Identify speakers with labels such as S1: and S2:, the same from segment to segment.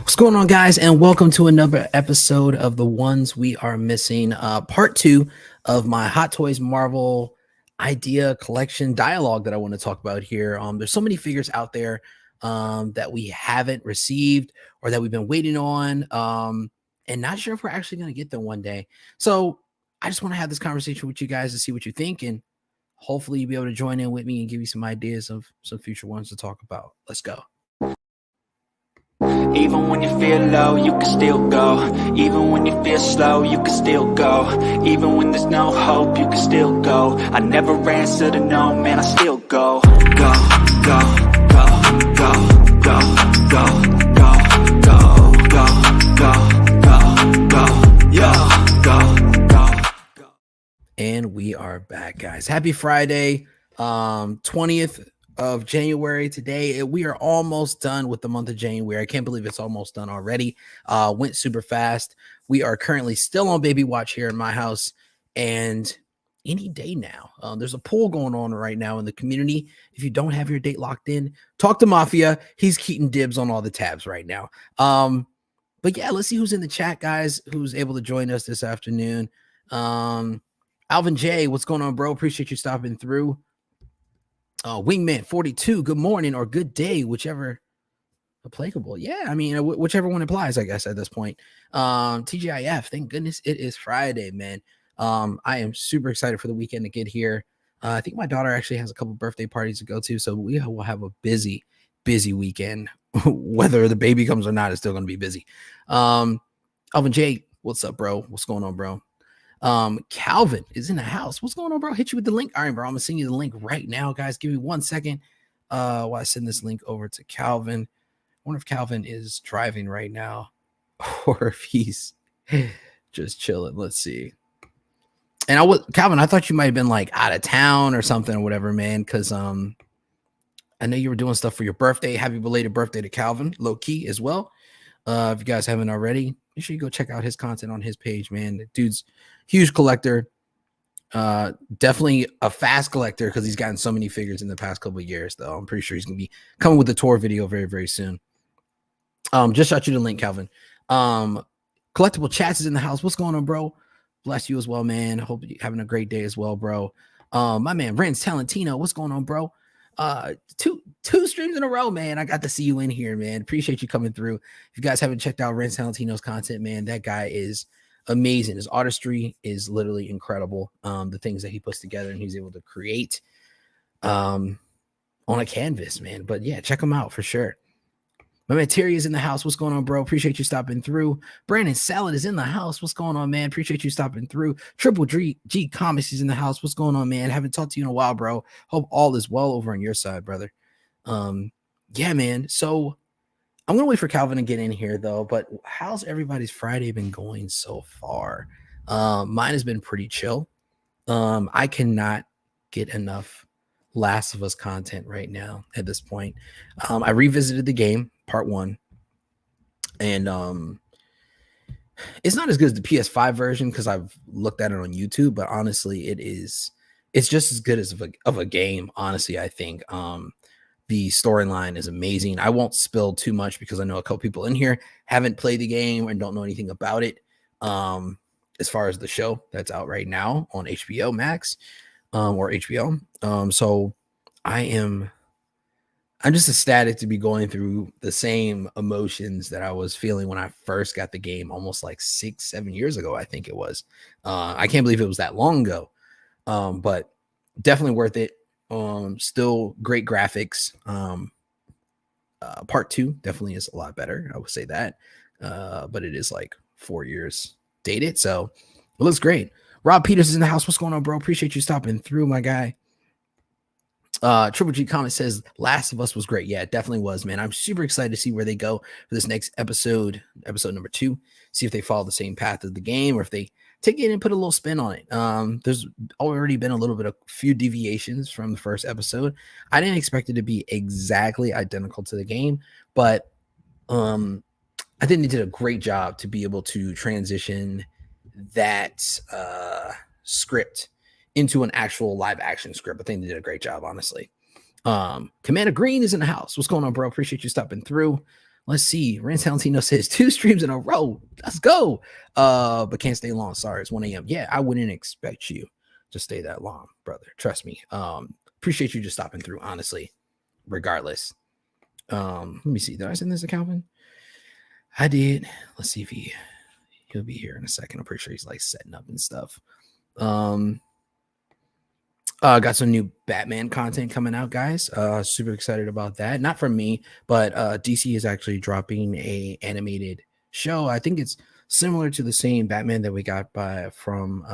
S1: What's going on, guys? And welcome to another episode of The Ones We Are Missing, part two of my Hot Toys Marvel idea collection dialogue that I want to talk about here. There's so many figures out there that we haven't received or that we've been waiting on and not sure if we're actually going to get them one day. So I just want to have this conversation with you guys to see what you think, and hopefully you'll be able to join in with me and give you some ideas of some future ones to talk about. Let's go.
S2: Even when you feel low, you can still go. Even when you feel slow, you can still go. Even when there's no hope, you can still go. I never answer to no, man, I still go. Go, go, go, go, go, go, go, go, go, go, go, go, yo, go.
S1: And we are back, guys. Happy Friday, 20th of January today. We are almost done with the month of January. I can't believe it's almost done already. Went super fast. We are currently still on baby watch here in my house, and any day now. There's a poll going on right now in the community. If you don't have your date locked in, talk to Mafia. He's keeping dibs on all the tabs right now. But yeah, let's see who's in the chat, guys, who's able to join us this afternoon. Alvin J, what's going on, bro? Appreciate you stopping through. Wingman 42, good morning or good day, whichever applicable. Yeah, I mean, whichever one applies, I guess, at this point. TGIF, thank goodness it is Friday, man. I am super excited for the weekend to get here. I think my daughter actually has a couple birthday parties to go to, so we will have a busy weekend. Whether the baby comes or not, it's still going to be busy. Alvin J, what's up, bro? What's going on, bro? Calvin is in the house. What's going on, bro? Hit you with the link. All right, bro. I'm gonna send you the link right now, guys. Give me 1 second while I send this link over to Calvin. I wonder if Calvin is driving right now or if he's just chilling. Let's see. And Calvin, I thought you might have been like out of town or something or whatever, man, because I know you were doing stuff for your birthday. Happy belated birthday to Calvin, low key as well. If you guys haven't already, make sure you go check out his content on his page, man. The dude's huge collector. Definitely a fast collector because he's gotten so many figures in the past couple of years, though. I'm pretty sure he's going to be coming with a tour video very, very soon. Just shot you the link, Calvin. Collectible Chats is in the house. What's going on, bro? Bless you as well, man. Hope you're having a great day as well, bro. My man, Renz Talentino. What's going on, bro? Two streams in a row, man. I got to see you in here, man. Appreciate you coming through. If you guys haven't checked out Renz Talentino's content, man, that guy is amazing. His artistry is literally incredible. The things that he puts together and he's able to create on a canvas, man. But yeah, check him out for sure. My man Terry is in the house. What's going on, bro? Appreciate you stopping through. Brandon Salad is in the house. What's going on, man? Appreciate you stopping through. Triple G Comics is in the house. What's going on, man? Haven't talked to you in a while, bro. Hope all is well over on your side, brother. Yeah, man. So I'm gonna wait for Calvin to get in here, though. But how's everybody's Friday been going so far? Mine has been pretty chill. I cannot get enough Last of Us content right now at this point. I revisited the game, part 1, and it's not as good as the PS5 version because I've looked at it on YouTube, but honestly, it's just as good as of a game, honestly. I think the storyline is amazing. I won't spill too much because I know a couple people in here haven't played the game and don't know anything about it. As far as the show that's out right now on HBO Max or HBO. So I'm just ecstatic to be going through the same emotions that I was feeling when I first got the game almost like 6-7 years ago, I think it was. I can't believe it was that long ago, but definitely worth it. Still great graphics. Part 2 definitely is a lot better, I would say that, but it is like 4 years dated, so it looks great. Rob Peters is in the house. What's going on, bro? Appreciate you stopping through, my guy. Triple G comment says Last of Us was great. Yeah, it definitely was, man. I'm super excited to see where they go for this next episode number 2. See if they follow the same path of the game or if they take it and put a little spin on it. There's already been a few deviations from the first episode. I didn't expect it to be exactly identical to the game, but I think they did a great job to be able to transition that script into an actual live action script. I think they did a great job, honestly. Commander Green is in the house. What's going on, bro? Appreciate you stopping through. Let's see. Rand Salentino says 2 streams in a row. Let's go. But can't stay long. Sorry, it's 1 a.m. Yeah, I wouldn't expect you to stay that long, brother. Trust me. Appreciate you just stopping through, honestly, regardless. Let me see. Did I send this to Calvin? I did. Let's see if he'll be here in a second. I'm pretty sure he's like setting up and stuff. Got some new Batman content coming out, guys. Super excited about that. Not from me, but DC is actually dropping a animated show. I think it's similar to the same Batman that we got from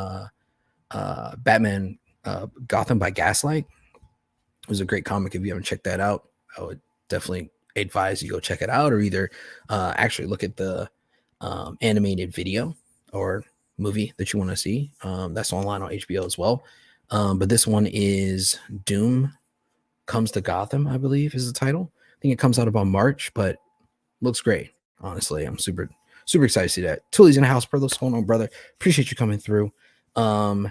S1: Batman Gotham by Gaslight. It was a great comic. If you haven't checked that out, I would definitely advise you go check it out, or either actually look at the animated video or movie that you want to see. That's online on HBO as well. But this one is Doom Comes to Gotham, I believe is the title. I think it comes out about March, but looks great. Honestly, I'm super excited to see that. Tully's in the house, brother. What's going on, brother? Appreciate you coming through. And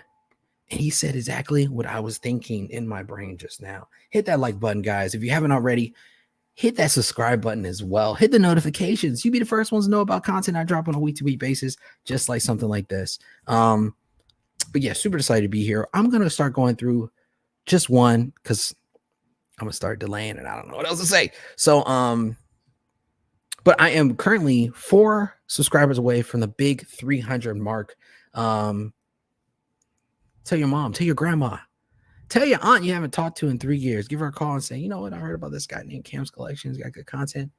S1: he said exactly what I was thinking in my brain just now. Hit that like button, guys. If you haven't already, hit that subscribe button as well. Hit the notifications. You be the first ones to know about content I drop on a week-to-week basis, just like something like this. But yeah, super excited to be here. I'm going to start going through just one because I'm going to start delaying and I don't know what else to say. So, but I am currently 4 subscribers away from the big 300 mark. Tell your mom, tell your grandma, tell your aunt you haven't talked to in 3 years. Give her a call and say, you know what? I heard about this guy named Cam's Collections. Got good content.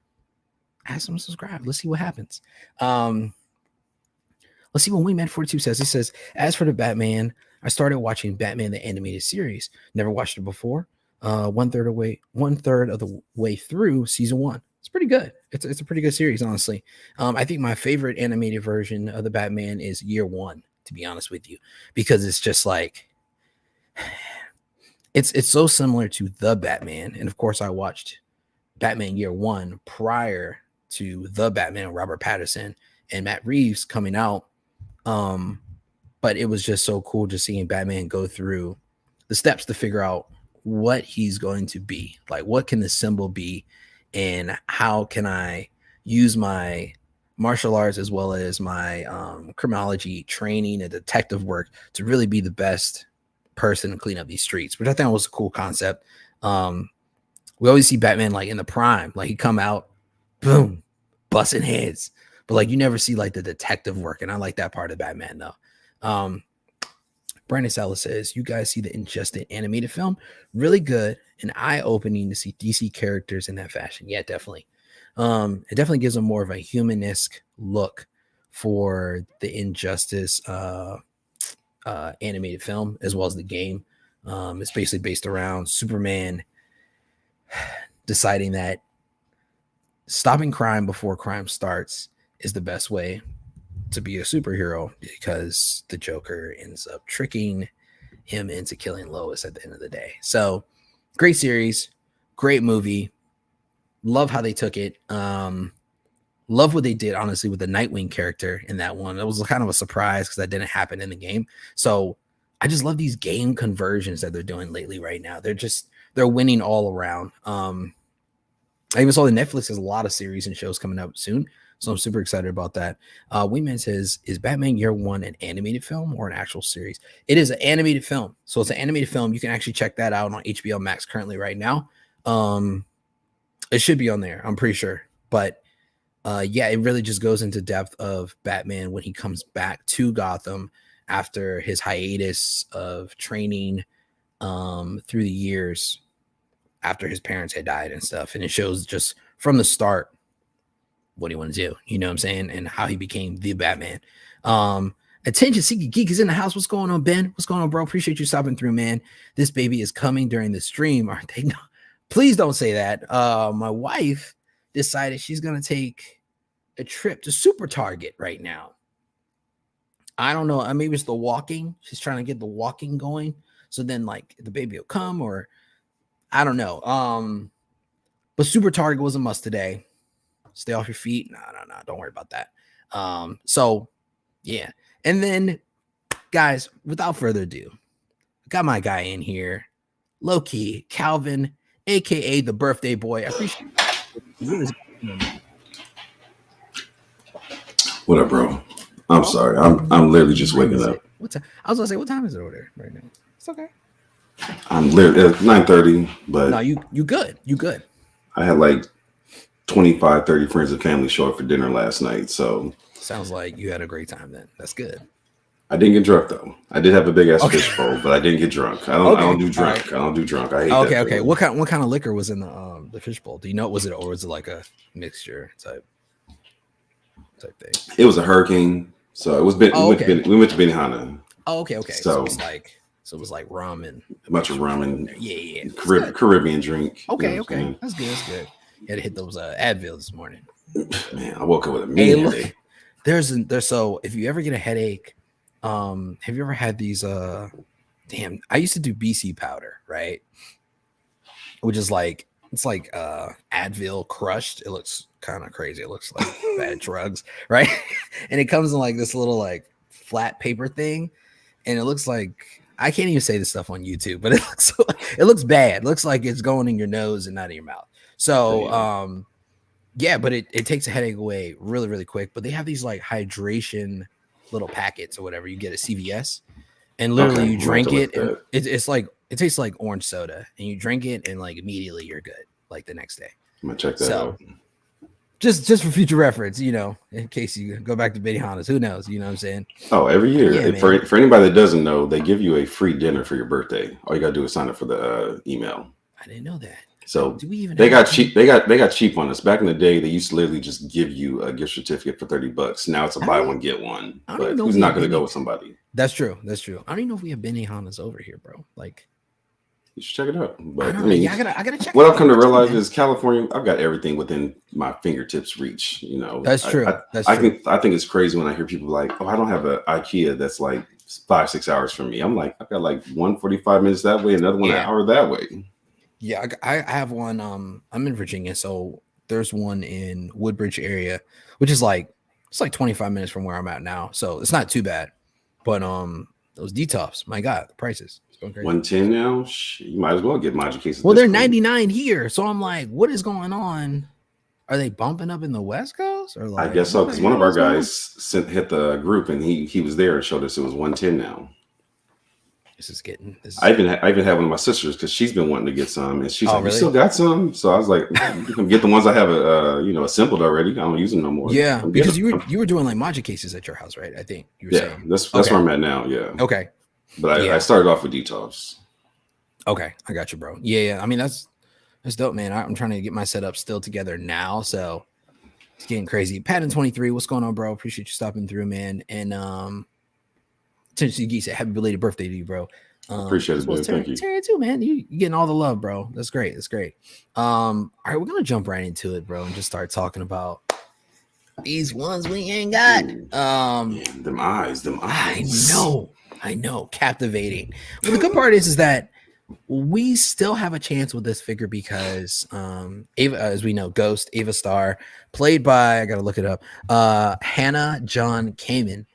S1: Ask them to subscribe. Let's see what happens. Let's see what Wingman42 says. He says, as for the Batman, I started watching Batman the Animated Series. Never watched it before. One third of the way through season 1. It's pretty good. It's a pretty good series, honestly. I think my favorite animated version of the Batman is Year One, to be honest with you, because it's just like it's so similar to the Batman. And of course, I watched Batman Year One prior to the Batman, Robert Pattinson and Matt Reeves coming out. But it was just so cool just seeing Batman go through the steps to figure out what he's going to be. Like, what can the symbol be, and how can I use my martial arts as well as my criminology training and detective work to really be the best person to clean up these streets, which I think was a cool concept. We always see Batman like in the prime, like he come out, boom, busting heads. But like you never see like the detective work, and I like that part of Batman though. Brandon Salas says, you guys see the Injustice animated film? Really good and eye-opening to see DC characters in that fashion. Yeah, definitely. It definitely gives them more of a humanesque look for the Injustice animated film as well as the game. It's basically based around Superman deciding that stopping crime before crime starts is the best way to be a superhero, because the Joker ends up tricking him into killing Lois at the end of the day. So great series, great movie. Love how they took it. Love what they did, honestly, with the Nightwing character in that one. It was kind of a surprise because that didn't happen in the game. So I just love these game conversions that they're doing lately right now. They're winning all around. I even saw that Netflix has a lot of series and shows coming up soon, so I'm super excited about that. Wingman says, is Batman Year One an animated film or an actual series? It is an animated film. So it's an animated film. You can actually check that out on HBO Max currently right now. It should be on there, I'm pretty sure. But yeah, it really just goes into depth of Batman when he comes back to Gotham after his hiatus of training through the years after his parents had died and stuff. And it shows just from the start what he wanted to do, you know what I'm saying, and how he became the Batman. Attention, Seeky Geek is in the house. What's going on, Ben? What's going on, bro? Appreciate you stopping through, man. This baby is coming during the stream, aren't they? No, please don't say that. My wife decided she's gonna take a trip to Super Target right now. I don't know. Maybe it's the walking. She's trying to get the walking going. So then, like, the baby will come, or I don't know. But Super Target was a must today. Stay off your feet. No. Don't worry about that. So yeah. And then, guys, without further ado, I got my guy in here, low key, Calvin, aka the birthday boy. I appreciate it.
S3: What up, bro? I'm sorry. I'm literally just waking up.
S1: What's I was gonna say, what time is it over there right now? It's okay.
S3: I'm literally at 9:30, but
S1: No, you good. You good.
S3: I had like 25, 30 friends and family show up for dinner last night. So
S1: Sounds like you had a great time then. That's good.
S3: I didn't get drunk though. I did have a big ass fish bowl, but I didn't get drunk. I don't do drunk.
S1: Right.
S3: I don't do drunk. I hate
S1: Okay,
S3: that.
S1: okay. What kind of liquor was in the fish bowl? Do you know was it or was it like a mixture type thing?
S3: It was a hurricane. So it was we went to Benihana.
S1: Oh, okay. So it was like rum and
S3: a bunch of rum and
S1: yeah.
S3: Caribbean drink.
S1: Okay. That's good. You had to hit those Advil this morning.
S3: Man, I woke up with a mean headache.
S1: There's so if you ever get a headache, have you ever had these damn, I used to do BC powder, right? Which is like it's like Advil crushed. It looks kind of crazy. It looks like bad drugs, right? And it comes in like this little like flat paper thing, and it looks like I can't even say this stuff on YouTube, but it looks bad. It looks like it's going in your nose and not in your mouth. So yeah, but it takes a headache away really, really quick. But they have these like hydration little packets or whatever you get at CVS, and literally you drink it, and it's like it tastes like orange soda, and you drink it, and like immediately you're good, like the next day.
S3: I'm gonna check that out.
S1: Just for future reference, you know, in case you go back to Benihana's, who knows? You know what I'm saying?
S3: Oh, every year. For anybody that doesn't know, they give you a free dinner for your birthday. All you gotta do is sign up for the email.
S1: I didn't know that.
S3: So they got cheap. They got cheap on us. Back in the day, they used to literally just give you a gift certificate for $30. Now it's a buy one get one. But who's not going to go with somebody?
S1: That's true. I don't even know if we have Benihana's over here, bro. Like,
S3: you should check it out. But
S1: I mean, I gotta check.
S3: What I've come to realize is California. I've got everything within my fingertips reach. You know,
S1: that's true.
S3: I think it's crazy when I hear people like, "Oh, I don't have an IKEA that's like 5-6 hours from me." I'm like, I've got like 145 minutes that way, another one an hour that way.
S1: Yeah, I have one. I'm in Virginia, so there's one in Woodbridge area, which is like it's like 25 minutes from where I'm at now, so it's not too bad. But those detox, my God, the prices it's going crazy.
S3: 110 now. You might as well get Magic cases.
S1: Well, they're 99 here, so I'm like, what is going on? Are they bumping up in the West Coast? Or like,
S3: I guess so, because one of our guys hit the group and he was there and showed us it was 110 now. I even had one of my sisters because she's been wanting to get some, and she's like, really? "You still got some?" So I was like, "You can get the ones I have, assembled already. I don't use them no more."
S1: Yeah, because you were doing like Magic cases at your house, right? I think you were saying.
S3: That's where I'm at now. Yeah.
S1: Okay.
S3: But I started off with detox.
S1: Okay, I got you, bro. Yeah. I mean, that's dope, man. I'm trying to get my setup still together now, so it's getting crazy. Patton 23, what's going on, bro? Appreciate you stopping through, man. And Tennessee Geese said happy belated birthday to you, bro.
S3: Appreciate it, dude. Thank you.
S1: Terry too, man. You getting all the love, bro. That's great. All right, we're gonna jump right into it, bro, and just start talking about these ones we ain't got.
S3: Man, them eyes.
S1: I know, captivating. But the good part is that we still have a chance with this figure because Ava, as we know, Ghost Ava Starr, played by I gotta look it up, Hannah John Kamen.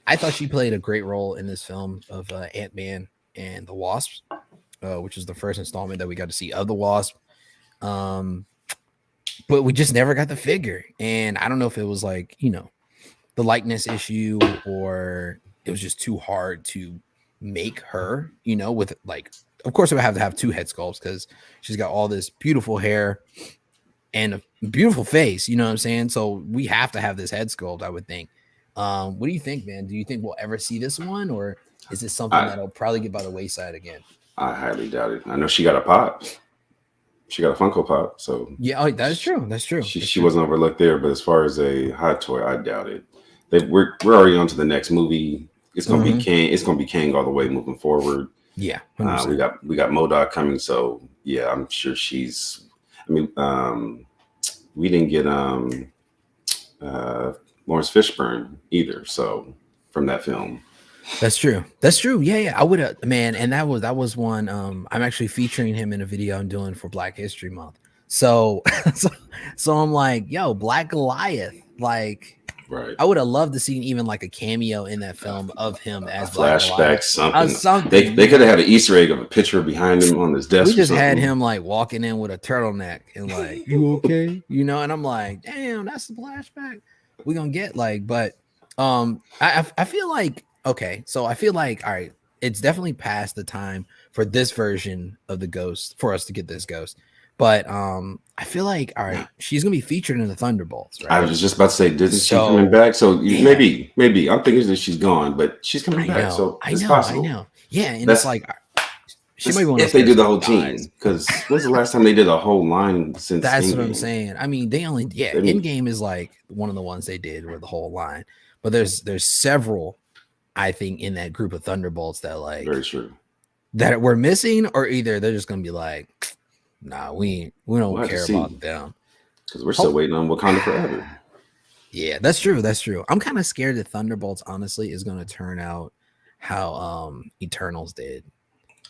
S1: I thought she played a great role in this film of Ant-Man and the Wasp, which is the first installment that we got to see of the Wasp. But we just never got the figure. And I don't know if it was like, the likeness issue or it was just too hard to make her, with like, of course, I would have to have two head sculpts because she's got all this beautiful hair and a beautiful face. You know what I'm saying? So we have to have this head sculpt, I would think. What do you think, man? Do you think we'll ever see this one, or is this something that'll probably get by the wayside again?
S3: I highly doubt it. I know she got a pop. She got a Funko Pop. So
S1: yeah, that's true. That's true.
S3: She wasn't overlooked there, but as far as a hot toy, I doubt it. We're already on to the next movie. It's gonna be Kang. It's gonna be Kang all the way moving forward.
S1: Yeah,
S3: we got MODOK coming. So yeah, I'm sure she's. I mean, we didn't get Lawrence Fishburne either. So from that film.
S1: That's true. Yeah. I would have, man. And that was one. I'm actually featuring him in a video I'm doing for Black History Month. So I'm like, yo, Black Goliath. Like,
S3: right.
S1: I would have loved to see even like a cameo in that film of him as
S3: flashback, something. They could have had an Easter egg of a picture behind him on his desk.
S1: We just had him like walking in with a turtleneck and like, you okay? And I'm like, damn, that's the flashback. we gonna get like, but I feel like okay, so I feel like all right, it's definitely past the time for this version of the ghost for us to get this ghost. But I feel like all right, she's gonna be featured in the Thunderbolts, right?
S3: I was just about to say, isn't she
S1: So,
S3: coming back? So
S1: yeah.
S3: maybe I'm thinking that she's gone, but she's coming back. So it's possible.
S1: I know. Yeah, and
S3: That's
S1: it's like she might be one of
S3: if they
S1: those
S3: do the whole
S1: guys.
S3: team. Because when's the last time they did a whole line since
S1: That's
S3: Endgame?
S1: what I'm saying. I mean, they only Endgame is like one of the ones they did with the whole line, but there's several, I think, in that group of Thunderbolts that like
S3: very true
S1: that we're missing, or either they're just gonna be like, nah, we don't care about them
S3: because we're still waiting on Wakanda Forever.
S1: Yeah, that's true. That's true. I'm kind of scared that Thunderbolts, honestly, is gonna turn out how Eternals did.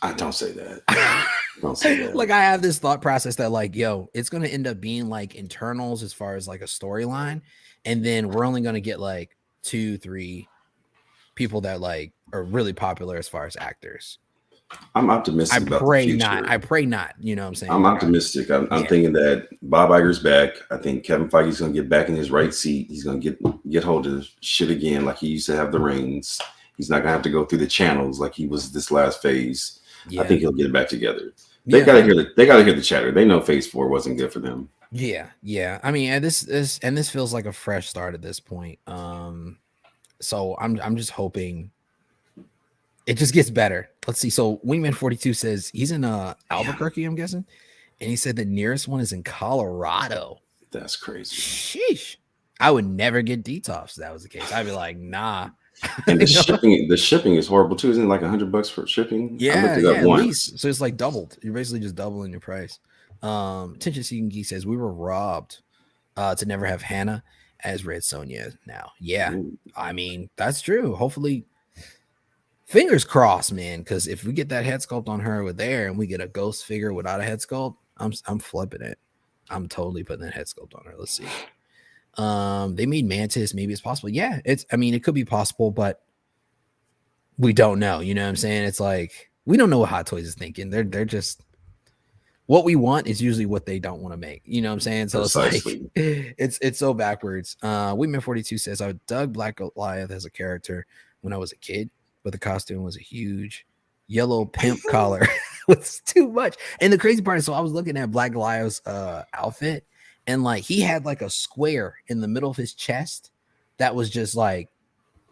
S3: I don't say that. Don't say that.
S1: Like I have this thought process that like, yo, it's gonna end up being like Internals as far as like a storyline, and then we're only gonna get like 2-3 people that like are really popular as far as actors.
S3: I'm optimistic.
S1: I pray not. I pray not. You know what I'm saying?
S3: I'm optimistic. I'm thinking that Bob Iger's back. I think Kevin Feige's gonna get back in his right seat. He's gonna get hold of shit again, like he used to have the reins. He's not gonna have to go through the channels like he was this last phase. I think he'll get it back together. They gotta hear the chatter. They know Phase 4 wasn't good for them.
S1: Yeah. I mean, and this feels like a fresh start at this point. So I'm just hoping it just gets better. Let's see. So Wingman 42 says he's in Albuquerque, I'm guessing, and he said the nearest one is in Colorado.
S3: That's crazy.
S1: Sheesh. I would never get DTOFs if that was the case. I'd be like, nah.
S3: And the shipping is horrible too. Isn't it like $100 for shipping?
S1: Yeah, at least. So it's like doubled. You're basically just doubling your price. Tension Seeking Geek says we were robbed to never have Hannah as Red Sonja now. Yeah. Ooh. I mean, that's true. Hopefully, fingers crossed, man, because if we get that head sculpt on her with there and we get a ghost figure without a head sculpt, I'm flipping it. I'm totally putting that head sculpt on her. Let's see. They made Mantis. Maybe it's possible. Yeah, it could be possible, but we don't know. You know what I'm saying? It's like we don't know what Hot Toys is thinking. They're just what we want is usually what they don't want to make. You know what I'm saying? So Precisely. It's like it's so backwards. Weedman 42 says I dug Black Goliath as a character when I was a kid, but the costume was a huge yellow pimp collar. Was too much. And the crazy part is, so I was looking at Black Goliath's outfit. And like he had like a square in the middle of his chest that was just like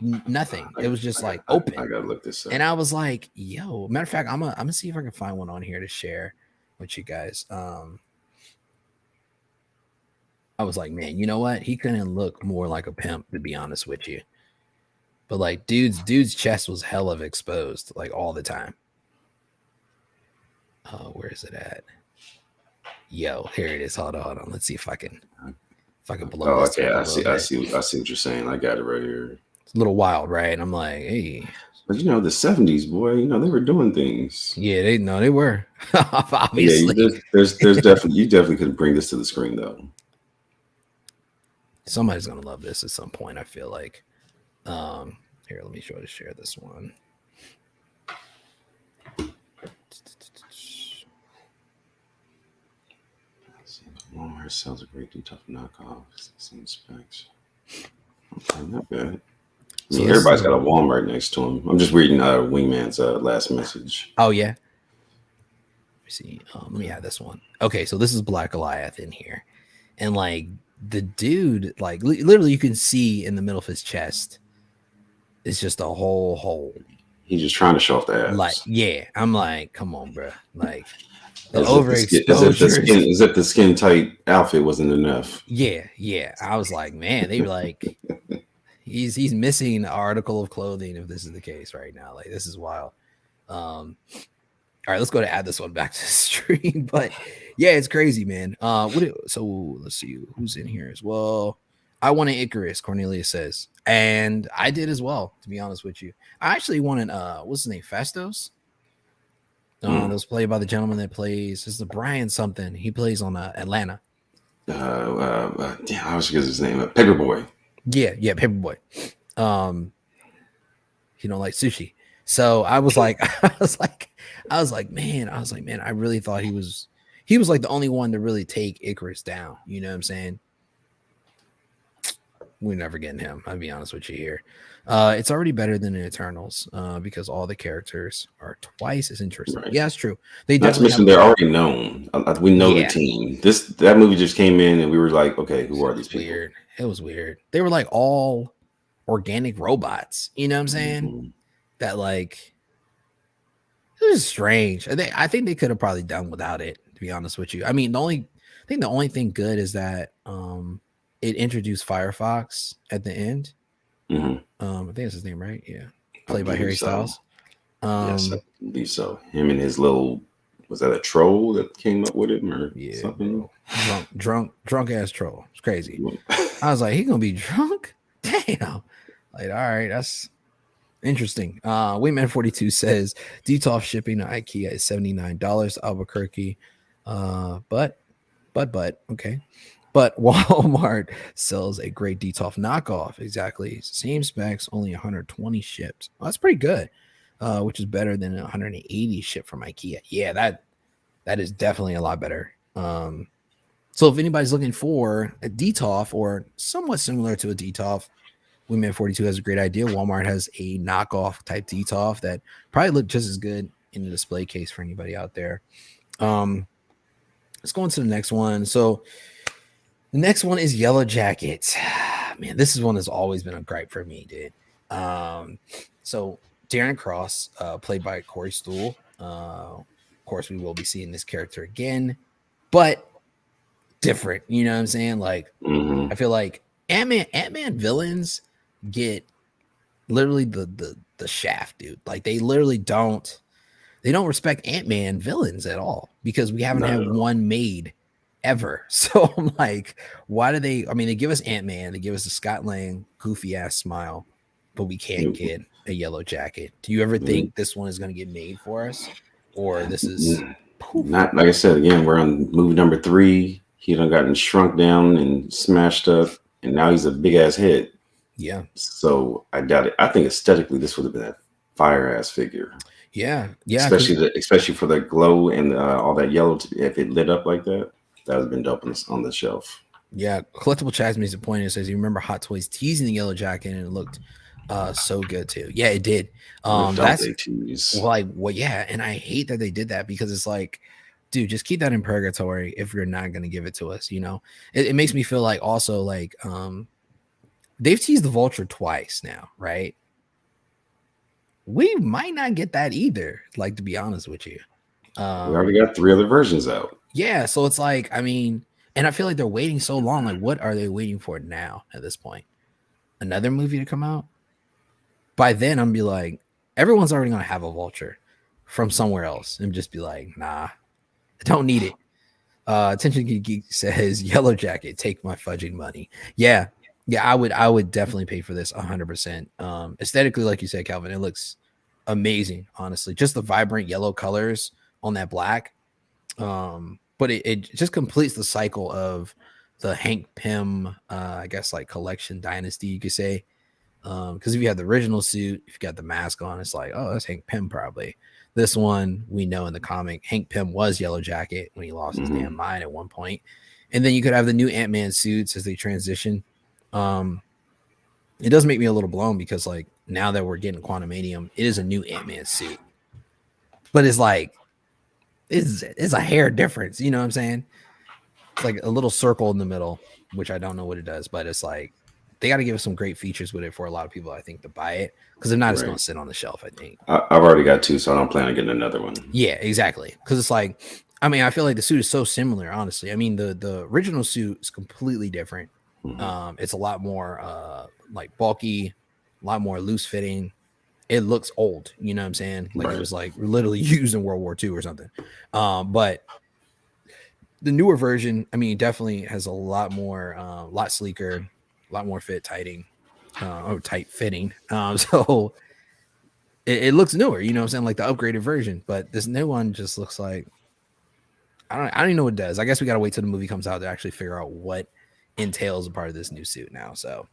S1: nothing. It was just like open.
S3: I gotta look this up.
S1: And I was like, yo, matter of fact, I'm gonna see if I can find one on here to share with you guys. I was like, man, you know what? He couldn't look more like a pimp, to be honest with you. But like dude's chest was hell of exposed like all the time. Where is it at? Yo, here it is. Hold on. Let's see if I can blow this.
S3: Okay. I see what you're saying. I got it right here.
S1: It's a little wild, right? I'm like, hey.
S3: But the 70s, boy, they were doing things.
S1: Yeah, they were. Obviously.
S3: Yeah, there's definitely you definitely could bring this to the screen though.
S1: Somebody's gonna love this at some point, I feel like. Here, let me try to share this one.
S3: Walmart sells a great deal of knockoffs. Same specs. Okay, not bad. So everybody's got a Walmart next to him. I'm just reading Wingman's last message.
S1: Oh yeah. Let me see. Let me add this one. Okay, so this is Black Goliath in here, and like the dude, like literally, you can see in the middle of his chest, it's just a whole hole.
S3: He's just trying to show off the abs.
S1: Like, yeah, I'm like, come on, bro, like.
S3: As if the skin tight outfit wasn't enough.
S1: Yeah. I was like, man, they were like, he's missing an article of clothing if this is the case right now. Like, this is wild. All right, let's go to add this one back to the stream. But yeah, it's crazy, man. So let's see who's in here as well. I wanted Icarus, Cornelius says, and I did as well. To be honest with you, I actually wanted what's his name, Fastos. That was played by the gentleman that plays. This is Brian something. He plays on Atlanta.
S3: I was forget his name. Paperboy.
S1: Yeah, Paperboy. He don't like sushi. So I was like, man, I really thought he was like the only one to really take Icarus down. You know what I'm saying? we're never getting him. I'll be honest with you here. It's already better than the Eternals because all the characters are twice as interesting.
S3: Right.
S1: Yeah, it's true. They
S3: Not to
S1: definitely
S3: mention
S1: have.
S3: they're already known. We know the
S1: Yeah.
S3: team. That movie just came in, and we were like, okay, who are
S1: It
S3: these
S1: was
S3: people?
S1: weird. It was weird. They were like all organic robots. You know what I'm saying?
S3: Mhm.
S1: That like it was strange. I think they could have probably done without it. To be honest with you, I mean, the only thing good is that it introduced Firefox at the end.
S3: Mhm.
S1: I think that's his name, right? Yeah,
S3: I
S1: played by
S3: believe
S1: Harry
S3: so.
S1: Styles.
S3: Yes, I believe so. Him and his little, was that a troll that came up with him or
S1: Yeah,
S3: something?
S1: bro. drunk ass troll. It's crazy. I was like, he gonna be drunk? Damn. Like, all right, that's interesting. Wingman 42 says DTOF shipping to IKEA is $79 to Albuquerque. But okay. But Walmart sells a great DTOF knockoff. Exactly. Same specs, only 120 shipped. Well, that's pretty good. Which is better than 180 shipped from IKEA. Yeah, that is definitely a lot better. So if anybody's looking for a DTOF or somewhat similar to a DTOF, Wingman 42 has a great idea. Walmart has a knockoff type DTOF that probably look just as good in the display case for anybody out there. Let's go into the next one. So the next one is Yellow Jackets. Man, this is one that's always been a gripe for me, dude. So Darren Cross, played by Corey Stool. Of course, we will be seeing this character again, but different. You know what I'm saying? Like, I feel like Ant-Man villains get literally the shaft, dude. Like they literally don't respect Ant-Man villains at all because we haven't had one made ever. So I'm like, why do they? I mean, they give us Ant-Man, they give us a Scott Lang goofy ass smile, but we can't get a Yellow Jacket. Do you ever think this one is going to get made for us, or this is
S3: not? Like I said again, we're on movie number 3. He done gotten shrunk down and smashed up, and now he's a big ass head.
S1: Yeah.
S3: So I doubt it. I think aesthetically, this would have been a fire ass figure.
S1: Yeah.
S3: Especially for the glow and all that yellow. If it lit up like that, that would have been dope on the shelf.
S1: Yeah, Collectible Chaz makes a point and says, you remember Hot Toys teasing the Yellow Jacket and it looked so good too. Yeah, it did. That's like, well, yeah, and I hate that they did that because it's like, dude, just keep that in purgatory if you're not going to give it to us. You know, it makes me feel like also like they've teased the Vulture twice now, right? We might not get that either, like, to be honest with you.
S3: We already got 3 other versions out.
S1: Yeah, so it's like, I mean, and I feel like they're waiting so long. Like, what are they waiting for now at this point? Another movie to come out? By then, I'm be like, everyone's already going to have a Vulture from somewhere else and just be like, nah, I don't need it. Attention Geek says, Yellow Jacket, take my fudging money. Yeah, I would definitely pay for this 100%. Aesthetically, like you said, Calvin, it looks amazing, honestly. Just the vibrant yellow colors on that black. But it just completes the cycle of the Hank Pym, I guess, like collection dynasty, you could say. Because if you have the original suit, if you got the mask on, it's like, oh, that's Hank Pym probably. This one, we know in the comic, Hank Pym was Yellow Jacket when he lost his damn mind at one point. And then you could have the new Ant-Man suits as they transition. It does make me a little blown because, like, now that we're getting Quantumanium, it is a new Ant-Man suit. But it's like, it's a hair difference. You know what I'm saying? It's like a little circle in the middle, which I don't know what it does, but it's like, they got to give us some great features with it for a lot of people, I think, to buy it. Because if not, it's going to sit on the shelf, I think.
S3: I've already got 2, so I don't plan on getting another one.
S1: Yeah, exactly. Because it's like, I mean, I feel like the suit is so similar, honestly. I mean, the original suit is completely different. It's a lot more like bulky, a lot more loose fitting. It looks old, you know what I'm saying? Like it was like literally used in World War II or something. But the newer version, I mean, definitely has a lot more, lot sleeker, a lot more tight fitting. So it looks newer, you know what I'm saying? Like the upgraded version. But this new one just looks like, I don't even know what it does. I guess we got to wait till the movie comes out to actually figure out what entails a part of this new suit now. So,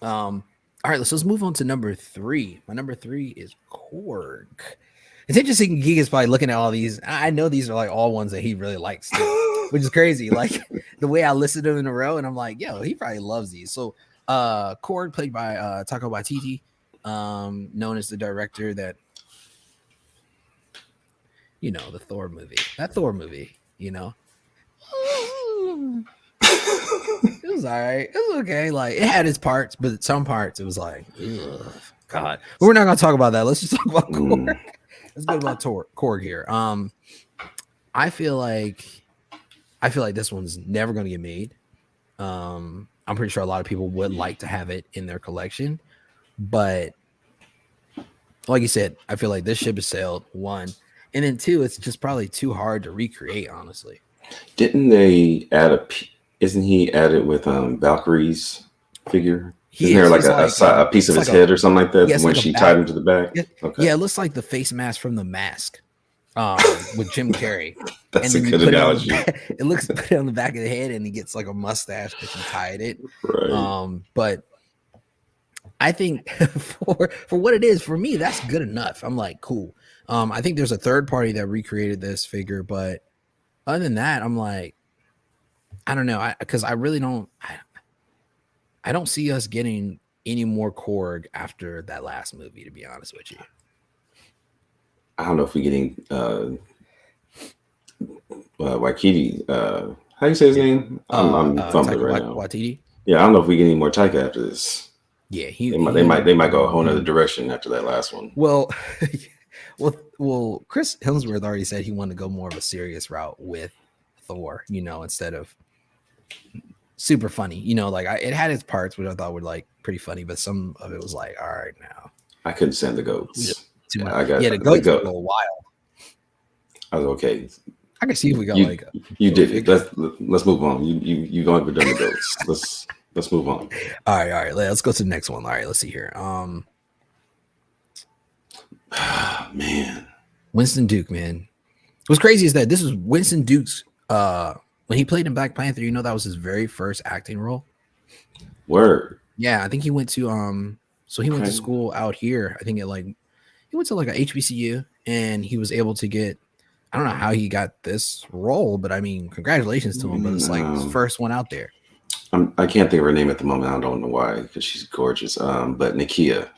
S1: all right, let's move on to number 3. My number 3 is Korg. It's interesting. Geek is probably looking at all these. I know these are like all ones that he really likes too. which is crazy. Like the way I listed them in a row, and I'm like, yo, he probably loves these. So Korg, played by Taika Waititi, known as the director that, you know, the Thor movie. That Thor movie, you know. It was all right. It was okay. Like it had its parts, but some parts it was like, ugh, God. But we're not gonna talk about that. Let's just talk about Korg. Let's go about Korg here. I feel like this one's never gonna get made. I'm pretty sure a lot of people would like to have it in their collection, but like you said, I feel like this ship has sailed. One, and then two, it's just probably too hard to recreate. Honestly,
S3: Didn't they add isn't he added with Valkyrie's figure? Isn't there like a piece of his head or something like that when she tied him to the back?
S1: Yeah, it looks like the face mask from The Mask with Jim Carrey.
S3: That's a good analogy.
S1: It looks put it on the back of the head, and he gets like a mustache because he tied it.
S3: Right.
S1: But I think for what it is, for me, that's good enough. I'm like, cool. I think there's a third party that recreated this figure, but other than that, I'm like, I don't know, because I really don't. I don't see us getting any more Korg after that last movie, to be honest with you.
S3: I don't know if we're getting Waikiki. How do you say his name? I'm fumbling right now.
S1: Waititi?
S3: Yeah, I don't know if we get any more Taika after this.
S1: Yeah,
S3: they might go a whole nother direction after that last one.
S1: Well, well, Chris Hemsworth already said he wanted to go more of a serious route with Thor, you know, instead of super funny, you know, like it had its parts which I thought were like pretty funny, but some of it was like, all right, now
S3: I couldn't stand the goats.
S1: Too much. The goats were a little wild.
S3: I was okay.
S1: I can see if we got
S3: you did it. Let's move on. You going for the goats. Let's move on.
S1: All right. Let's go to the next one. All right, let's see here.
S3: Man,
S1: Winston Duke, man. What's crazy is that this is Winston Duke's when he played in Black Panther, you know, that was his very first acting role.
S3: Word.
S1: Yeah, I think he went to went to school out here. I think he went to like a HBCU, and he was able to get, I don't know how he got this role, but I mean, congratulations to him. But it's like his first one out there.
S3: I can't think of her name at the moment. I don't know why, because she's gorgeous. But Nakia,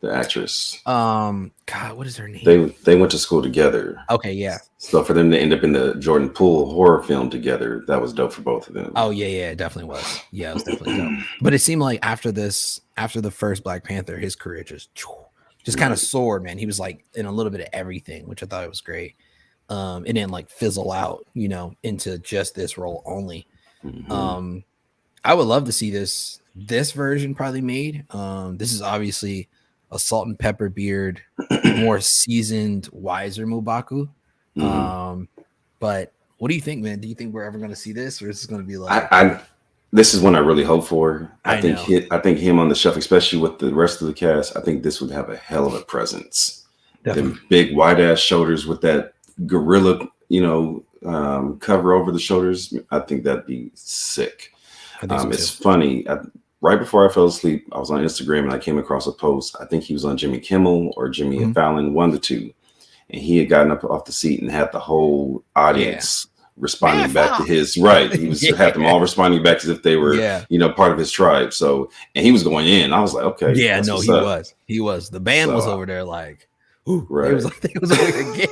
S3: the actress.
S1: God, what is her name?
S3: They went to school together.
S1: Okay, yeah.
S3: So for them to end up in the Jordan Poole horror film together, that was dope for both of them.
S1: Oh yeah, it definitely was. Yeah, it was definitely dope. But it seemed like after the first Black Panther, his career just kind of soared, man. He was like in a little bit of everything, which I thought was great. It didn't like fizzle out, you know, into just this role only. Mm-hmm. I would love to see this version probably made. This is obviously a salt and pepper beard, more seasoned, wiser M'Baku. Mm-hmm. But what do you think, man? Do you think we're ever going to see this, or is this going to be like?
S3: This is one I really hope for. I think him on the shelf, especially with the rest of the cast, I think this would have a hell of a presence. Definitely. The big wide ass shoulders with that gorilla, you know, cover over the shoulders. I think that'd be sick. It's funny. Right before I fell asleep, I was on Instagram and I came across a post. I think he was on Jimmy Kimmel or Jimmy and Fallon, one of the two. And he had gotten up off the seat and had the whole audience responding back to his right. He was had them all responding back as if they were, you know, part of his tribe. So, and he was going in. I was like, okay.
S1: Yeah, no, he was. The band was over there like, ooh, right. It was like again.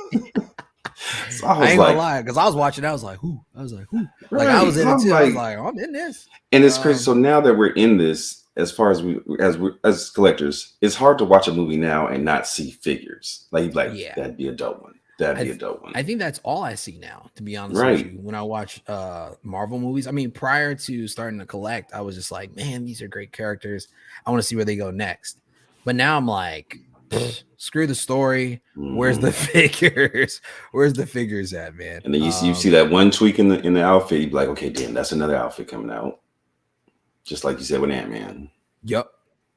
S1: So I ain't gonna lie, because I was watching, I was like, who? Right. Like I was in it too. I was like, I'm in this.
S3: And it's crazy. So now that we're in this, as far as we as collectors, it's hard to watch a movie now and not see figures. That'd be a dope one. That'd be a dope one.
S1: I think that's all I see now, to be honest with you. When I watch Marvel movies, I mean, prior to starting to collect, I was just like, man, these are great characters. I want to see where they go next. But now I'm like, screw the story. Where's the figures? Where's the figures at, man?
S3: And then you see that one tweak in the outfit, you'd be like, okay, damn, that's another outfit coming out. Just like you said with Ant-Man.
S1: Yep.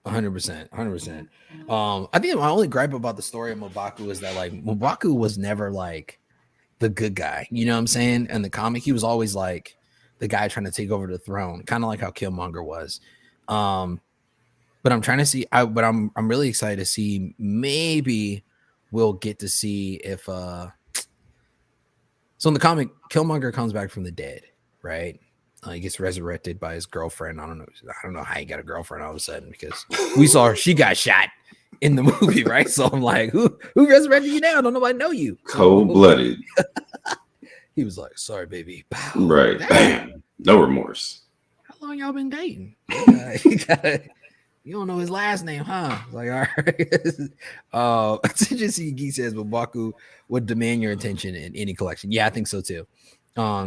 S1: 100%. I think my only gripe about the story of M'Baku is that like M'Baku was never like the good guy. You know what I'm saying? In the comic, he was always like the guy trying to take over the throne, kind of like how Killmonger was. But I'm trying to see. I'm really excited to see. Maybe we'll get to see if So in the comic, Killmonger comes back from the dead, right? He gets resurrected by his girlfriend. I don't know how he got a girlfriend all of a sudden because we saw her, she got shot in the movie, right? So I'm like, who resurrected you now? Don't nobody know you.
S3: Cold-blooded.
S1: He was like, sorry, baby. Pow.
S3: Right.
S1: Damn.
S3: No remorse.
S1: How long y'all been dating? You don't know his last name, huh? Like, all right. Geek says, but Baku would demand your attention in any collection. Yeah, I think so too.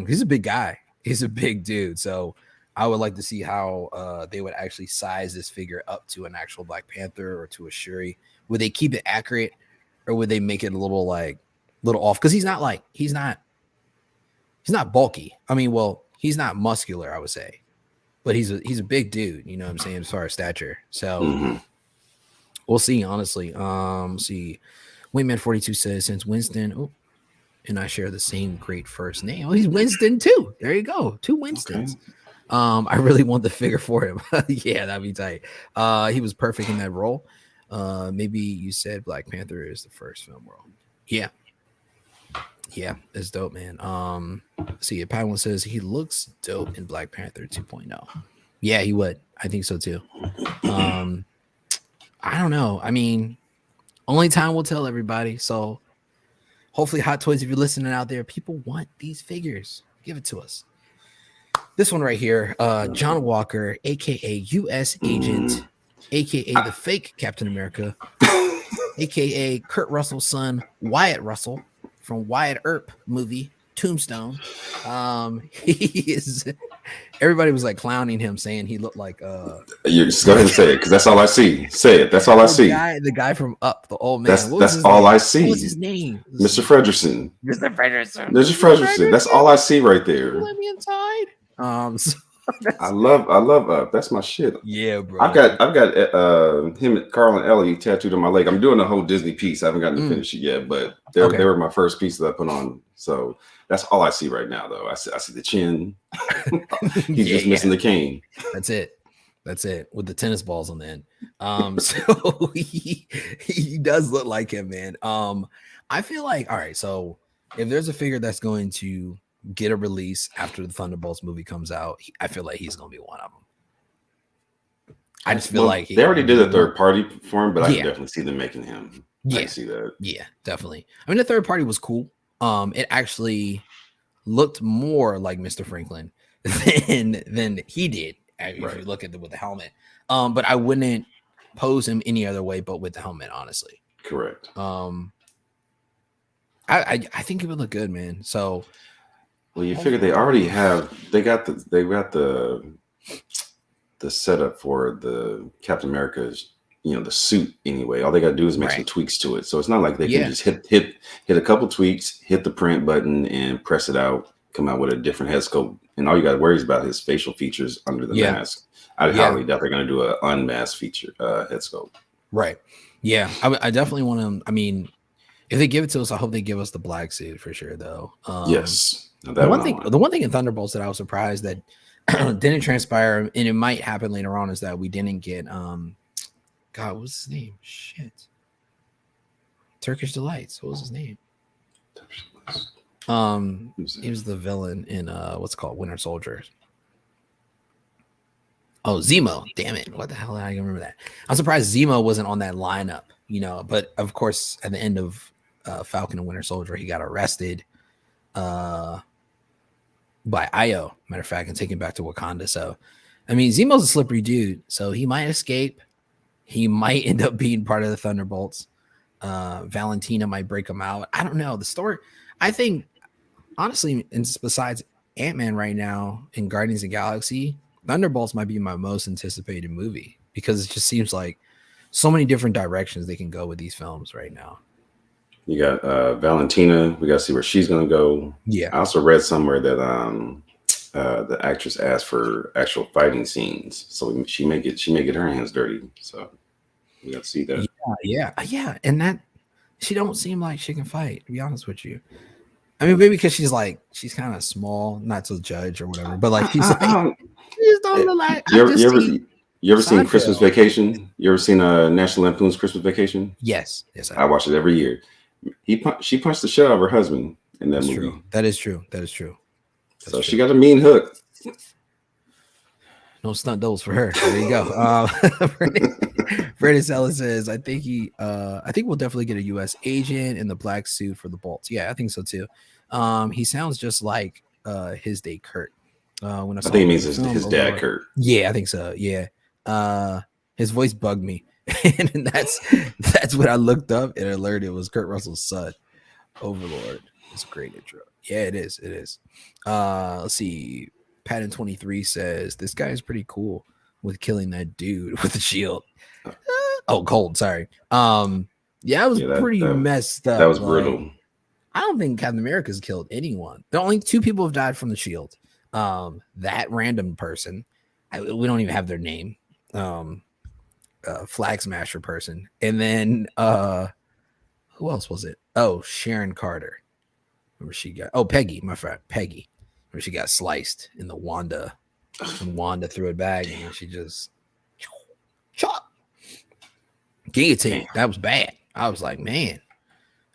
S1: He's a big guy. He's a big dude. So I would like to see how they would actually size this figure up to an actual Black Panther or to a Shuri. Would they keep it accurate or would they make it a little off? Because he's not bulky. I mean, well, he's not muscular, I would say. But he's a big dude, you know what I'm saying, as far as stature. So we'll see, honestly. See. Wayman 42 says, since Winston and I share the same great first name. Oh, he's Winston too. There you go. 2 Winstons. Okay. I really want the figure for him. Yeah, that'd be tight. He was perfect in that role. Maybe you said Black Panther is the first film role. Yeah. Yeah, it's dope, man. See, Padawan says he looks dope in Black Panther 2.0. Yeah, he would. I think so too. I don't know. I mean, only time will tell, everybody. So hopefully, Hot Toys, if you're listening out there, people want these figures. Give it to us. This one right here, John Walker, aka U.S. Agent, aka the fake Captain America, aka Kurt Russell's son, Wyatt Russell. From Wyatt Earp movie Tombstone. He is. Everybody was like clowning him, saying he looked like.
S3: You just go ahead and say it, because that's all I see. Say it. That's all I see.
S1: The guy from Up, the old man.
S3: That's all I see.
S1: What's his name?
S3: Mr. Fredrickson.
S1: Mr. Fredrickson.
S3: Mr. Fredrickson. That's all I see right there.
S1: Let me inside. So
S3: I love Up. That's my shit.
S1: Yeah, bro.
S3: I've got him, Carl, and Ellie tattooed on my leg. I'm doing a whole Disney piece. I haven't gotten to finish it yet, but they were my first piece that I put on. So that's all I see right now, though. I see the chin. He's just missing the cane.
S1: That's it with the tennis balls on the end. So he does look like him, man. I feel like, all right, so if there's a figure that's going to get a release after the Thunderbolts movie comes out, I feel like he's gonna be one of them. I just feel like
S3: they already did a third party for him, but I can definitely see them making him.
S1: Yeah,
S3: I see that.
S1: Yeah, definitely. I mean, the third party was cool. It actually looked more like Mr. Franklin than he did. If you look at with the helmet. But I wouldn't pose him any other way but with the helmet, honestly.
S3: Correct.
S1: I think it would look good, man. So.
S3: Well, you figure they already have. They got the setup for the Captain America's, the suit anyway. All they got to do is make some tweaks to it. So it's not like they can just hit a couple tweaks, hit the print button, and press it out. Come out with a different head sculpt, and all you got to worry is about his facial features under the mask. I highly doubt they're going to do an unmasked feature head sculpt. Right.
S1: Yeah, I definitely want to. I mean, if they give it to us, I hope they give us the black suit for sure, though.
S3: Yes.
S1: The one thing in Thunderbolts that I was surprised that didn't transpire, and it might happen later on, is that we didn't get God, what's his name? Shit. Turkish Delights. What was his name? He was the villain in what's it called, Winter Soldier. Oh, Zemo. Damn it. What the hell did I remember that? I'm surprised Zemo wasn't on that lineup, but of course at the end of Falcon and Winter Soldier, he got arrested by Io, matter of fact, and taken back to Wakanda. So, I mean, Zemo's a slippery dude, so he might escape. He might end up being part of the Thunderbolts. Valentina might break him out. I don't know. The story, I think, honestly, and besides Ant-Man right now and Guardians of the Galaxy, Thunderbolts might be my most anticipated movie because it just seems like so many different directions they can go with these films right now.
S3: You got Valentina. We got to see where she's going to go.
S1: Yeah.
S3: I also read somewhere that the actress asked for actual fighting scenes, so she may get her hands dirty. So we got to see that.
S1: Yeah. And that she don't seem like she can fight. To be honest with you, I mean, maybe because she's kind of small, not to judge or whatever, but like she's like she just don't look like.
S3: You ever seen Christmas Vacation? You ever seen National Lampoon's Christmas Vacation?
S1: Yes.
S3: I watch it every year. She punched the shit out of her husband, in that
S1: That's
S3: movie.
S1: true. That is true. That is true.
S3: So she got a mean hook.
S1: No stunt doubles for her. There you go. Brandon Sella says, I think we'll definitely get a U.S. agent in the black suit for the Bolts. Yeah, I think so too. He sounds just like his day Kurt. When I
S3: think it means his dad Kurt.
S1: Yeah, I think so. Yeah. His voice bugged me. And that's what I looked up and alerted it was Kurt Russell's son. Overlord. It's a great intro. Yeah, it is. It is. Let's see. Patton 23 says this guy is pretty cool with killing that dude with the shield. Cold. Sorry. Yeah, it was pretty messed up.
S3: That was brutal.
S1: I don't think Captain America's killed anyone. The only 2 people have died from the shield. That random person. We don't even have their name. Flag Smasher person, and then who else was it? Oh, Sharon Carter. Remember she got Peggy, my friend Peggy. Remember she got sliced in the Wanda, and Wanda threw it back, and she just chop guillotine. That was bad. I was like, man,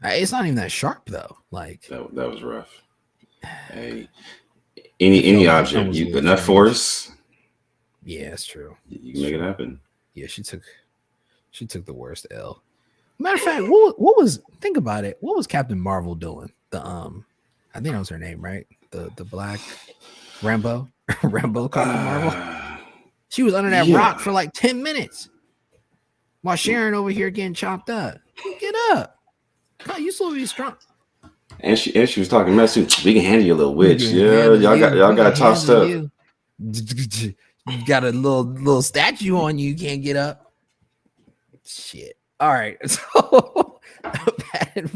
S1: it's not even that sharp though. Like
S3: that was rough. Hey, any object you put enough force.
S1: Yeah, that's true.
S3: You can make it happen.
S1: Yeah, she took the worst L. Matter of fact, what was think about it? What was Captain Marvel doing? I think that was her name, right? The black Rambo, Rambo Captain Marvel. She was under that rock for like 10 minutes while Sharon over here getting chopped up. Get up! God, you supposed to be strong.
S3: And she was talking mess too. We can handle you, little witch. Yeah, y'all got tossed up.
S1: You got a little statue on you. You can't get up. Shit. All right. So Patton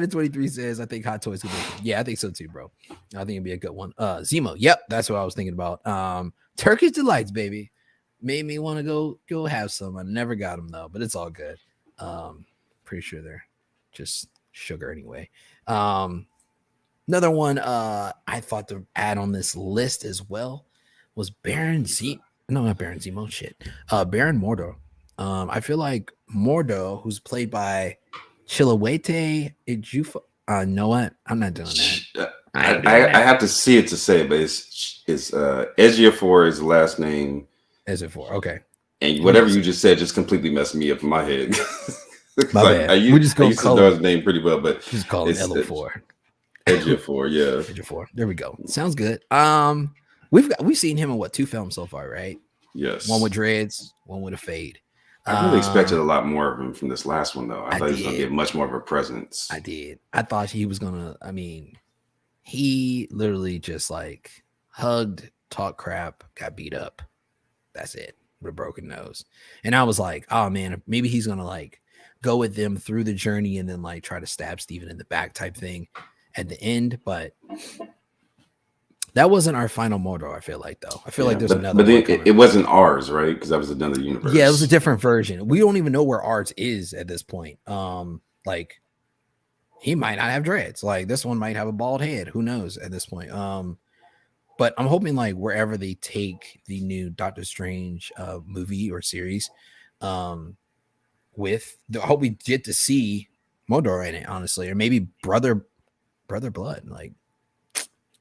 S1: 23 says, I think Hot Toys could be. Yeah, I think so too, bro. I think it'd be a good one. Zemo. Yep, that's what I was thinking about. Turkish Delights, baby. Made me want to go have some. I never got them though, but it's all good. Pretty sure they're just sugar anyway. Another one I thought to add on this list as well was Baron Zemo. No, not Baron Zemo. Shit. Baron Mordo. I feel like Mordo, who's played by Chiwetel Ejiofor. Know what? I'm not doing that.
S3: I have to see it to say, but it's Ejiofor is the last name.
S1: Ejiofor. Okay.
S3: And whatever you just said just completely messed me up in my head.
S1: My bad. We just go
S3: I used to know his name pretty well, but
S1: just call it Ejiofor.
S3: Ejiofor, yeah.
S1: Ejiofor. There we go. Sounds good. We've seen him in 2 films so far, right?
S3: Yes.
S1: One with dreads, one with a fade.
S3: I really expected a lot more of him from this last one, though. I thought he was going to get much more of a presence.
S1: I did. I thought he was going to. I mean, he literally just like hugged, talked crap, got beat up. That's it. With a broken nose. And I was like, oh man, maybe he's going to like go with them through the journey and then like try to stab Steven in the back type thing at the end. But that wasn't our final Mordo, I feel like, though. I feel like there's another.
S3: But it wasn't ours, right? Because that was another universe.
S1: Yeah, it was a different version. We don't even know where ours is at this point. Like he might not have dreads. Like this one might have a bald head. Who knows at this point? But I'm hoping like wherever they take the new Doctor Strange movie or series, I hope we get to see Mordo in it, honestly, or maybe brother blood, like.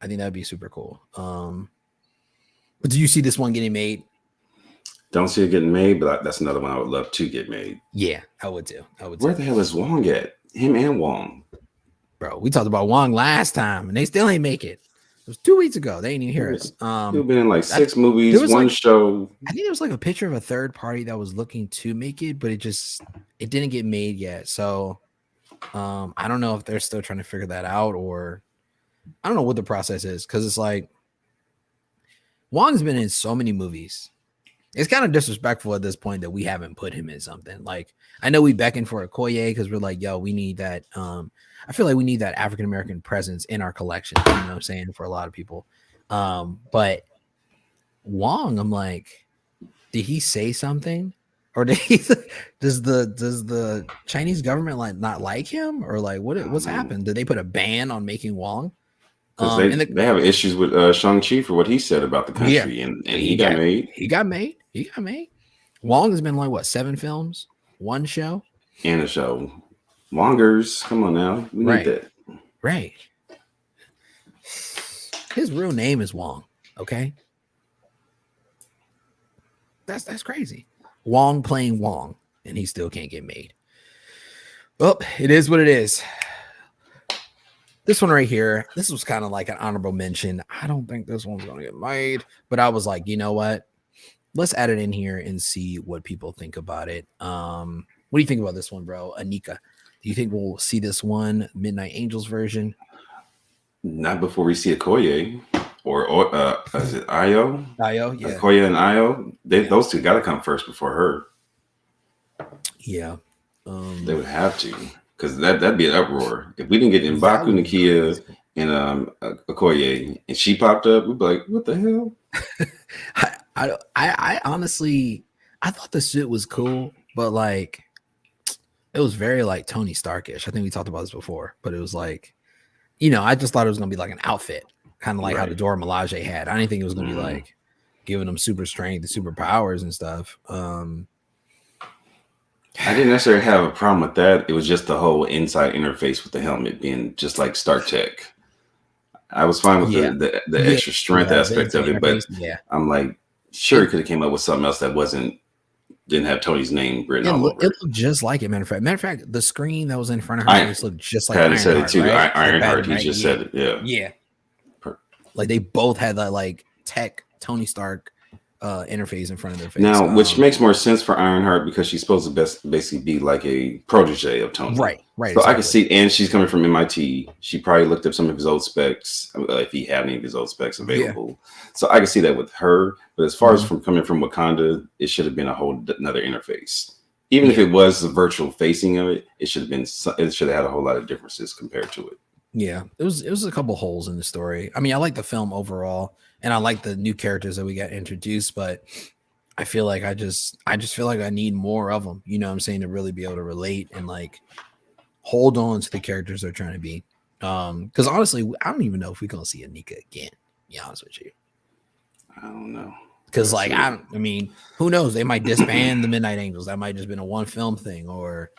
S1: I think that'd be super cool. But do you see this one getting made?
S3: Don't see it getting made, but that's another one I would love to get made.
S1: Yeah, I would too.
S3: Where the hell is Wong at? Him and Wong.
S1: Bro, we talked about Wong last time, and they still ain't make it. It was 2 weeks ago. They ain't even hear us.
S3: You've been in like 6 movies, one show.
S1: I think there was like a picture of a third party that was looking to make it, but it didn't get made yet. So I don't know if they're still trying to figure that out, or I don't know what the process is, because it's like Wong's been in so many movies. It's kind of disrespectful at this point that we haven't put him in something. Like, I know we beckon for Okoye because we're like, yo, we need that. I feel like we need that African American presence in our collection. You know what I'm saying? For a lot of people. But Wong, I'm like, did he say something? Or does the Chinese government like not like him? Or like what's happened? Did they put a ban on making Wong?
S3: Because they have issues with Shang-Chi for what he said about the country, and he got made.
S1: He got made. Wong has been like, what, 7 films? 1 show?
S3: And a show. Wongers, come on now. We need that.
S1: Right. His real name is Wong. Okay. That's crazy. Wong playing Wong, and he still can't get made. Well, it is what it is. This one right here, this was kind of like an honorable mention. I don't think this one's going to get made, but I was like, you know what? Let's add it in here and see what people think about it. What do you think about this one, bro? Anika, do you think we'll see this one Midnight Angels version?
S3: Not before we see Okoye or is it Ayo?
S1: Ayo, yeah.
S3: Okoye and Ayo, those two got to come first before her.
S1: Yeah.
S3: They would have to, because that'd be an uproar. If we didn't get Mbaku, Nakia, and Okoye, and she popped up, we'd be like, what the hell?
S1: I honestly, I thought the suit was cool, but like, it was very like Tony Starkish. I think we talked about this before, but it was like, you know, I just thought it was gonna be like an outfit, kind of like how the Dora Milaje had. I didn't think it was gonna be like giving them super strength and super powers and stuff.
S3: I didn't necessarily have a problem with that. It was just the whole inside interface with the helmet being just like Star Trek. I was fine with the extra strength aspect of it, but I'm like, sure, it could have came up with something else that didn't have Tony's name written all over it.
S1: It looked just like it. Matter of fact, the screen that was in front of her face looked just like
S3: Ironheart. Said it too.
S1: Right?
S3: Ironheart. He just said it. Yeah.
S1: Like they both had that like tech Tony Stark interface in front of their face.
S3: Now, which makes more sense for Ironheart because she's supposed to basically be like a protege of Tony.
S1: Right.
S3: So exactly. I can see, and she's coming from MIT. She probably looked up some of his old specs, if he had any of his old specs available. Yeah. So I can see that with her. But as far as from coming from Wakanda, it should have been a whole another interface. Even if it was the virtual facing of it, it should have had a whole lot of differences compared to it.
S1: Yeah, it was a couple holes in the story. I mean, I like the film overall, and I like the new characters that we got introduced, but I feel like I just feel like I need more of them. You know what I'm saying, to really be able to relate and like hold on to the characters they're trying to be. Because honestly, I don't even know if we're gonna see Anika again. To be honest with you,
S3: I don't know.
S1: Because like I mean, who knows? They might disband the Midnight Angels. That might just been a one film thing, or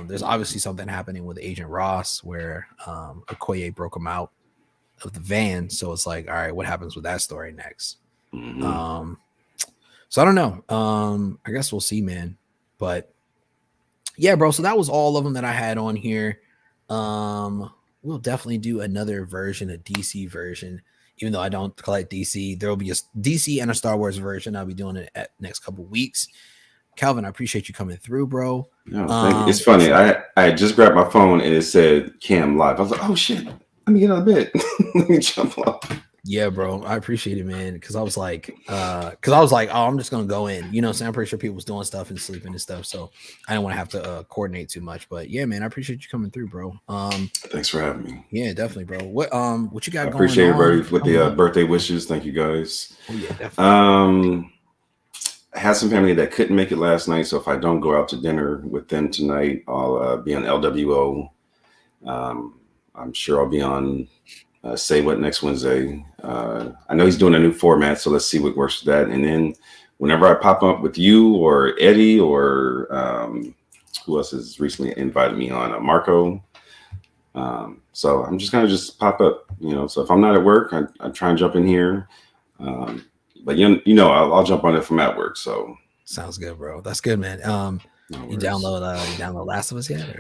S1: there's obviously something happening with Agent Ross where Okoye broke him out of the van. So it's like, all right, what happens with that story next? So I don't know. I guess we'll see, man. But yeah, bro. So that was all of them that I had on here. We'll definitely do another version, a DC version. Even though I don't collect DC, there will be a DC and a Star Wars version. I'll be doing it at next couple weeks. Calvin, I appreciate you coming through, bro.
S3: No, it's funny. I just grabbed my phone and it said Cam Live. I was like, oh shit, let me get out of bed. Let me jump off.
S1: Yeah, bro. I appreciate it, man. Because I was like, oh, I'm just gonna go in. You know, so I'm pretty sure people was doing stuff and sleeping and stuff. So I don't want to have to coordinate too much. But yeah, man, I appreciate you coming through, bro.
S3: Thanks for having me.
S1: Yeah, definitely, bro. What you got?
S3: I appreciate everybody with the birthday wishes. Thank you guys.
S1: Oh yeah, definitely.
S3: I had some family that couldn't make it last night, so if I don't go out to dinner with them tonight, I'll be on LWO. I'm sure I'll be on Say What next Wednesday. I know he's doing a new format, so let's see what works with that. And then whenever I pop up with you or Eddie or who else has recently invited me on, Marco. So I'm just gonna pop up, you know. So if I'm not at work, I try and jump in here. But you know, I'll jump on it from at work. So
S1: sounds good, bro. That's good, man. You download Last of Us yet?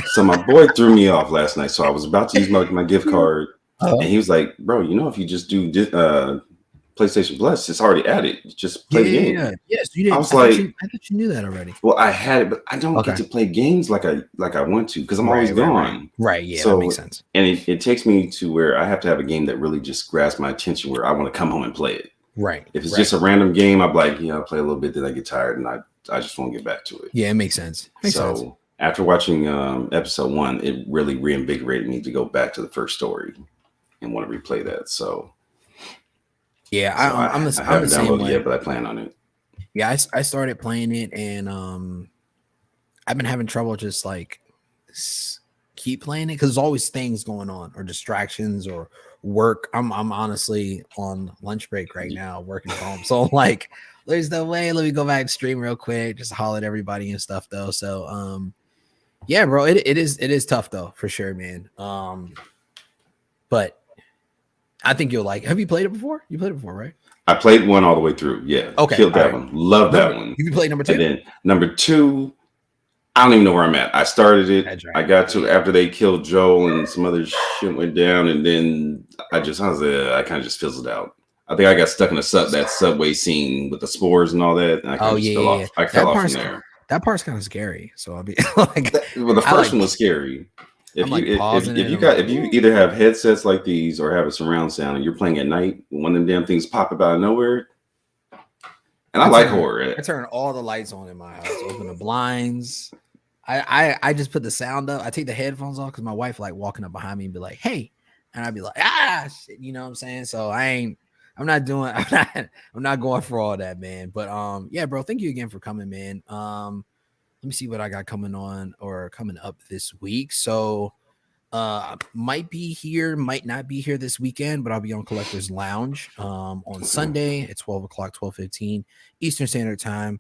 S3: So my boy threw me off last night. So I was about to use my gift card, and he was like, "Bro, you know, if you just do PlayStation Plus, it's already added. Just play the game." Yeah.
S1: Yes, you did.
S3: I was I thought
S1: you knew that already.
S3: Well, I had it, but I don't get to play games like I want to because I'm always gone.
S1: Right. Yeah, so, that makes sense.
S3: And it takes me to where I have to have a game that really just grasps my attention, where I want to come home and play it.
S1: Right.
S3: If it's just a random game, I'm like, I'll play a little bit, then I get tired, and I just won't get back to it.
S1: Yeah, it makes sense.
S3: So after watching episode 1, it really reinvigorated me to go back to the first story and want to replay that. So
S1: yeah, I'm the same way.
S3: Yet, but I plan on it.
S1: Yeah, I started playing it, and I've been having trouble just like keep playing it because there's always things going on or distractions or work. I'm honestly on lunch break right now, working from home. So I'm like, there's no way. Let me go back and stream real quick, just holler at everybody and stuff though. So Yeah, bro. It is tough though, for sure, man. But I think you'll like. Have you played it before? You played it before, right?
S3: I played one all the way through. Yeah.
S1: Okay.
S3: Killed that one. Love that one.
S1: You played number 2?
S3: And then number 2, I don't even know where I'm at. I started it.
S1: Right.
S3: I got to after they killed Joel and some other shit went down, and then I kind of just fizzled out. I think I got stuck in that subway scene with the spores and all that, and I kind of fell off. I fell off from there.
S1: That part's kind of scary. So I'll be like,
S3: well, the first one was scary. If you either have headsets like these or have a surround sound and you're playing at night, one of them damn things pop up out of nowhere. And I like horror.
S1: I turn all the lights on in my house, open the blinds. I just put the sound up. I take the headphones off because my wife like walking up behind me and be like, "Hey," and I'd be like, "Ah, shit," you know what I'm saying? So I'm not going for all that, man. But yeah, bro, thank you again for coming, man. Let me see what I got coming up this week. So might be here, might not be here this weekend, but I'll be on Collectors Lounge on Sunday at 12:15 Eastern Standard Time,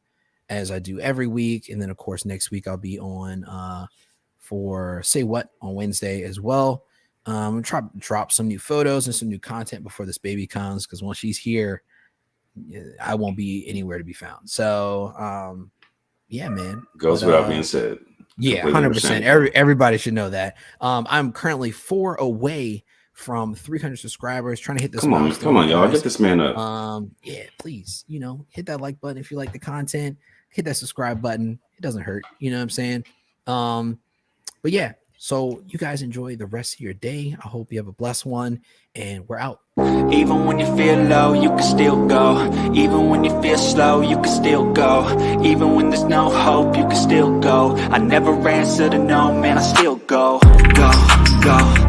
S1: as I do every week. And then of course next week I'll be on for Say What on Wednesday as well. I'm try to drop some new photos and some new content before this baby comes, because once she's here, I won't be anywhere to be found. So yeah, man.
S3: Goes without being said.
S1: Yeah, 100%. Everybody should know that. I'm currently 4 away from 300 subscribers. Trying to hit this. Come
S3: on, y'all. Get this man up.
S1: Yeah, please. Hit that like button if you like the content. Hit that subscribe button. It doesn't hurt. You know what I'm saying? But yeah. So you guys enjoy the rest of your day. I hope you have a blessed one, and we're out.
S2: Even when you feel low, you can still go. Even when you feel slow, you can still go. Even when there's no hope, you can still go. I never answer to no, man, I still go. Go, go.